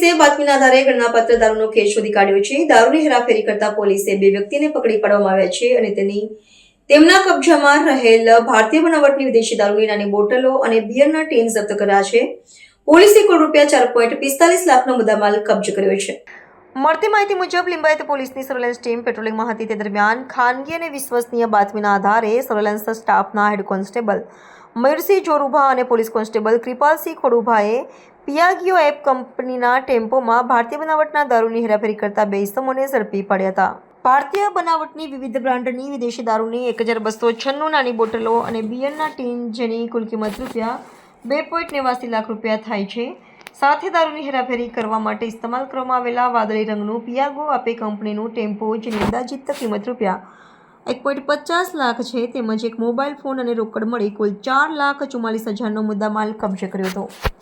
પોલીસે બાતમીના આધારે ગણનાપાત્ર દારૂનો કેસ શોધી કાઢ્યો છે। દારૂની હેરાફેરી કરતા પોલીસે 2 વ્યક્તિને પકડી પાડવામાં આવ્યા છે અને તેમના કબજામાં રહેલ ભારતીય બનાવટની વિદેશી દારૂની નાની બોટલો અને બિયરના ટીન જપ્ત કર્યા છે। પોલીસે કુલ ₹4.45 લાખનો મુદ્દામાલ કબજે કર્યો છે। મળતી માહિતી મુજબ લિંબાયત પોલીસની સર્વેલન્સ ટીમ પેટ્રોલિંગમાં હતી તે દરમિયાન ખાનગી અને વિશ્વસનીય બાતમીના આધારે સર્વેલન્સ સ્ટાફના હેડ કોન્સ્ટેબલ મયુરસિંહ જોરુભા અને પોલીસ કોન્સ્ટેબલ કૃપાલસિંહ ખોડુભાએ પિયાગીઓ એપ કંપનીના ટેમ્પોમાં ભારતીય બનાવટના દારૂની હેરાફેરી કરતા 2 ઇસમોને ઝડપી પાડ્યા હતા। ભારતીય બનાવટની વિવિધ બ્રાન્ડની વિદેશી દારૂની 1296 નાની બોટલો અને બિયરના ટીન જેની કુલ કિંમત ₹2.89 લાખ થાય છે। સાથે દારૂની હેરાફેરી કરવા માટે ઇસ્તેમાલ કરવામાં આવેલા વાદળી રંગનું પિયાગો આપે કંપનીનું ટેમ્પો જેની અંદાજિત કિંમત ₹1.50 લાખ છે તેમજ એક મોબાઈલ ફોન અને રોકડ મળી કુલ ₹4,44,000નો મુદ્દામાલ કબજે કર્યો હતો।